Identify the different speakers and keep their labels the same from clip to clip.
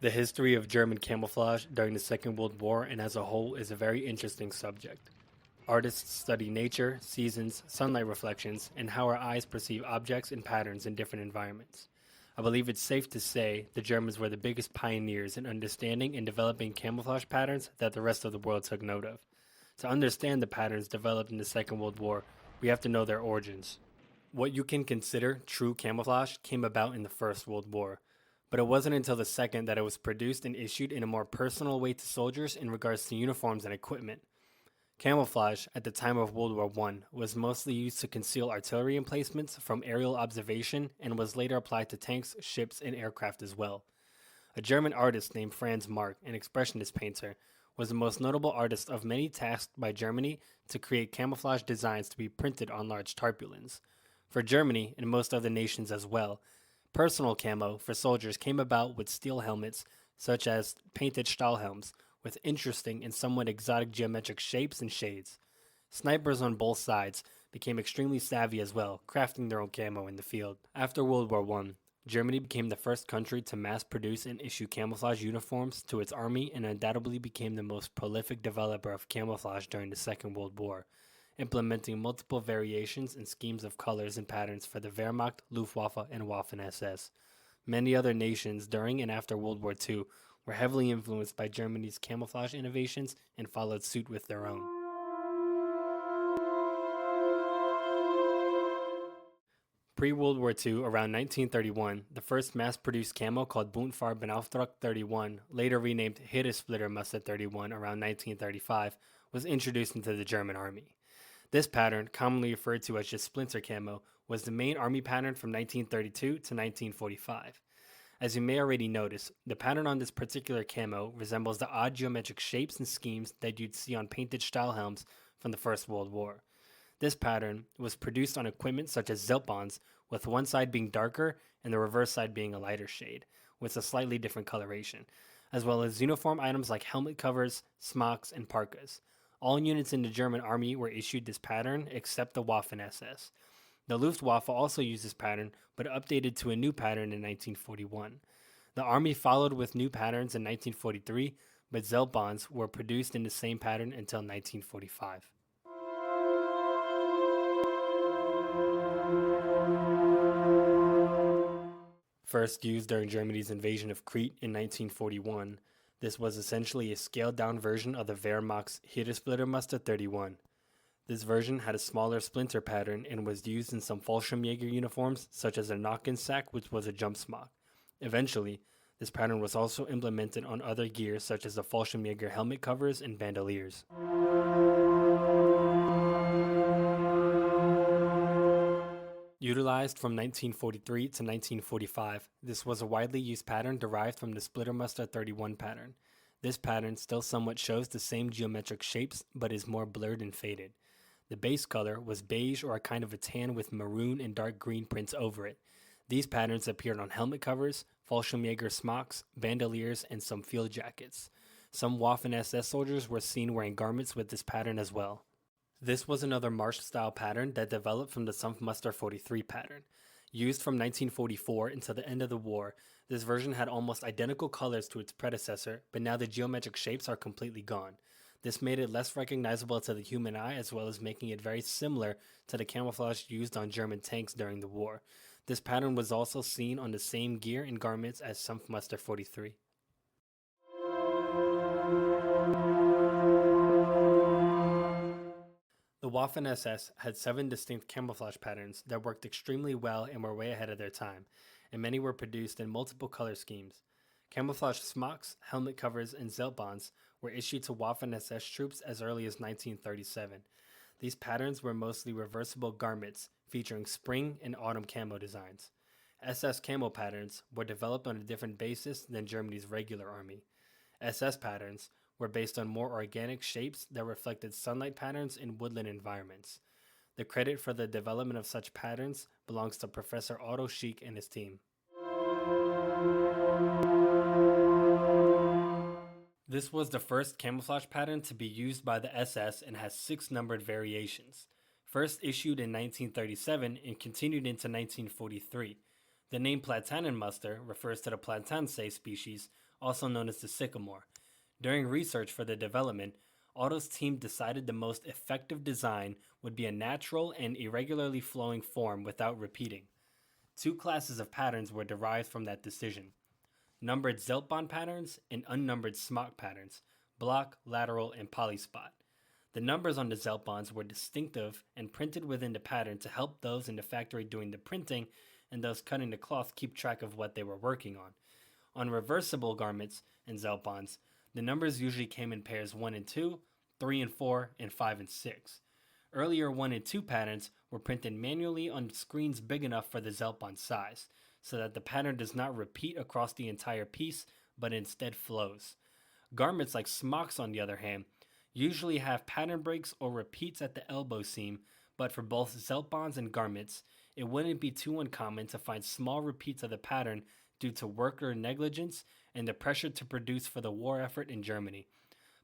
Speaker 1: The history of German camouflage during the Second World War and as a whole is a very interesting subject. Artists study nature, seasons, sunlight reflections, and how our eyes perceive objects and patterns in different environments. I believe it's safe to say the Germans were the biggest pioneers in understanding and developing camouflage patterns that the rest of the world took note of. To understand the patterns developed in the Second World War, we have to know their origins. What you can consider true camouflage came about in the First World War, but it wasn't until the second that it was produced and issued in a more personal way to soldiers in regards to uniforms and equipment. Camouflage, at the time of World War I, was mostly used to conceal artillery emplacements from aerial observation and was later applied to tanks, ships, and aircraft as well. A German artist named Franz Marc, an expressionist painter, was the most notable artist of many tasked by Germany to create camouflage designs to be printed on large tarpaulins. For Germany, and most other nations as well, personal camo for soldiers came about with steel helmets, such as painted Stahlhelms, with interesting and somewhat exotic geometric shapes and shades. Snipers on both sides became extremely savvy as well, crafting their own camo in the field. After World War I, Germany became the first country to mass produce and issue camouflage uniforms to its army and undoubtedly became the most prolific developer of camouflage during the Second World War, implementing multiple variations and schemes of colors and patterns for the Wehrmacht, Luftwaffe, and Waffen-SS. Many other nations during and after World War II were heavily influenced by Germany's camouflage innovations and followed suit with their own. Pre-World War II, around 1931, the first mass-produced camo called Buntfarbenauftrag 31, later renamed Liebermuster 31 around 1935, was introduced into the German army. This pattern, commonly referred to as just splinter camo, was the main army pattern from 1932 to 1945. As you may already notice, the pattern on this particular camo resembles the odd geometric shapes and schemes that you'd see on painted Stahlhelms from the First World War. This pattern was produced on equipment such as Zeltbons, with one side being darker and the reverse side being a lighter shade, with a slightly different coloration, as well as uniform items like helmet covers, smocks, and parkas. All units in the German army were issued this pattern except the Waffen-SS. The Luftwaffe also used this pattern, but updated to a new pattern in 1941. The army followed with new patterns in 1943, but Zeltbons were produced in the same pattern until 1945. First used during Germany's invasion of Crete in 1941, this was essentially a scaled-down version of the Wehrmacht's Liebermuster 31. This version had a smaller splinter pattern and was used in some Fallschirmjäger uniforms, such as a knock-in sack, which was a jump smock. Eventually, this pattern was also implemented on other gear, such as the Fallschirmjäger helmet covers and bandoliers. Utilized from 1943 to 1945, this was a widely used pattern derived from the Liebermuster 31 pattern. This pattern still somewhat shows the same geometric shapes, but is more blurred and faded. The base color was beige or a kind of a tan with maroon and dark green prints over it. These patterns appeared on helmet covers, Fallschirmjäger smocks, bandoliers, and some field jackets. Some Waffen-SS soldiers were seen wearing garments with this pattern as well. This was another Marsh-style pattern that developed from the Kamouflage 43 pattern. Used from 1944 until the end of the war, this version had almost identical colors to its predecessor, but now the geometric shapes are completely gone. This made it less recognizable to the human eye, as well as making it very similar to the camouflage used on German tanks during the war. This pattern was also seen on the same gear and garments as Kamouflage 43. The Waffen-SS had 7 distinct camouflage patterns that worked extremely well and were way ahead of their time, and many were produced in multiple color schemes. Camouflage smocks, helmet covers, and Zeltbons were issued to Waffen-SS troops as early as 1937. These patterns were mostly reversible garments featuring spring and autumn camo designs. SS camo patterns were developed on a different basis than Germany's regular army. SS patterns were based on more organic shapes that reflected sunlight patterns in woodland environments. The credit for the development of such patterns belongs to Professor Otto Schick and his team. This was the first camouflage pattern to be used by the SS and has 6 numbered variations. First issued in 1937 and continued into 1943. The name Platanenmuster refers to the Platansae species, also known as the sycamore. During research for the development, Otto's team decided the most effective design would be a natural and irregularly flowing form without repeating. Two classes of patterns were derived from that decision: numbered Zeltbahn patterns and unnumbered smock patterns, block, lateral, and polyspot. The numbers on the Zeltbahns were distinctive and printed within the pattern to help those in the factory doing the printing and those cutting the cloth keep track of what they were working on. On reversible garments and Zeltbahns, the numbers usually came in pairs 1 and 2, 3 and 4, and 5 and 6. Earlier 1 and 2 patterns were printed manually on screens big enough for the Zeltbahn size, so that the pattern does not repeat across the entire piece, but instead flows. Garments like smocks, on the other hand, usually have pattern breaks or repeats at the elbow seam, but for both Zeltbahns and garments, it wouldn't be too uncommon to find small repeats of the pattern due to worker negligence and the pressure to produce for the war effort in Germany.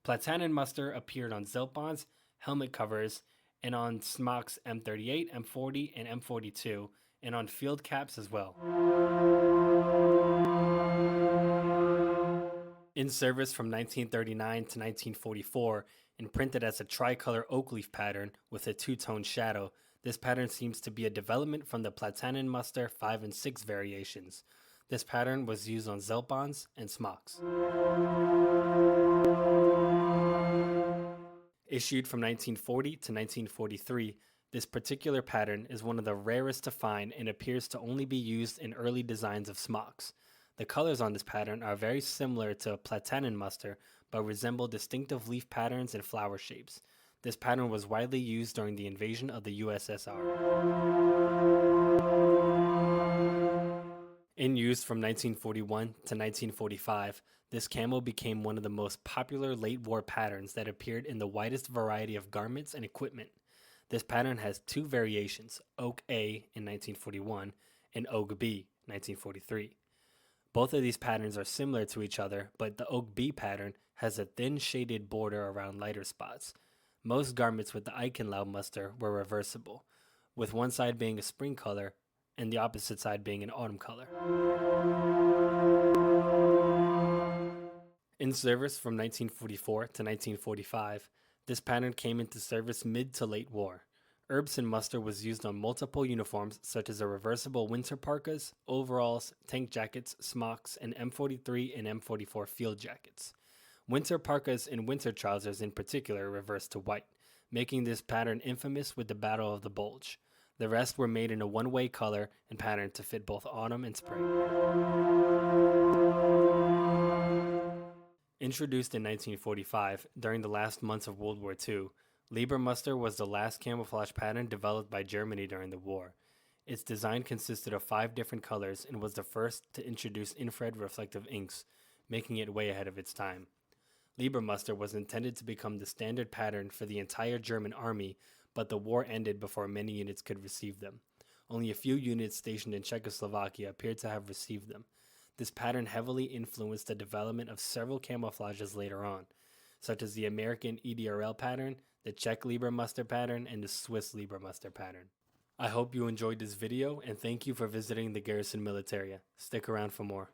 Speaker 1: Platanenmuster appeared on Zeltbahns, helmet covers, and on smocks M38, M40, and M42, and on field caps as well. In service from 1939 to 1944 and printed as a tricolor oak leaf pattern with a two-tone shadow, this pattern seems to be a development from the Platanenmuster 5 and 6 variations. This pattern was used on Zeltbahns and smocks. Issued from 1940 to 1943, this particular pattern is one of the rarest to find and appears to only be used in early designs of smocks. The colors on this pattern are very similar to Platanenmuster, but resemble distinctive leaf patterns and flower shapes. This pattern was widely used during the invasion of the USSR. In use from 1941 to 1945, this camo became one of the most popular late war patterns that appeared in the widest variety of garments and equipment. This pattern has two variations, Oak A in 1941 and Oak B 1943. Both of these patterns are similar to each other, but the Oak B pattern has a thin shaded border around lighter spots. Most garments with the Liebermuster were reversible, with one side being a spring color and the opposite side being an autumn color. In service from 1944 to 1945, this pattern came into service mid to late war. Erbsen muster was used on multiple uniforms such as the reversible winter parkas, overalls, tank jackets, smocks, and M43 and M44 field jackets. Winter parkas and winter trousers in particular reversed to white, making this pattern infamous with the Battle of the Bulge. The rest were made in a one-way color and pattern to fit both autumn and spring. Introduced in 1945, during the last months of World War II, Liebermuster was the last camouflage pattern developed by Germany during the war. Its design consisted of 5 different colors and was the first to introduce infrared reflective inks, making it way ahead of its time. Liebermuster was intended to become the standard pattern for the entire German army, but the war ended before many units could receive them. Only a few units stationed in Czechoslovakia appeared to have received them. This pattern heavily influenced the development of several camouflages later on, such as the American EDRL pattern, the Czech Liebermuster pattern, and the Swiss Liebermuster pattern. I hope you enjoyed this video, and thank you for visiting the Garrison Militaria. Stick around for more.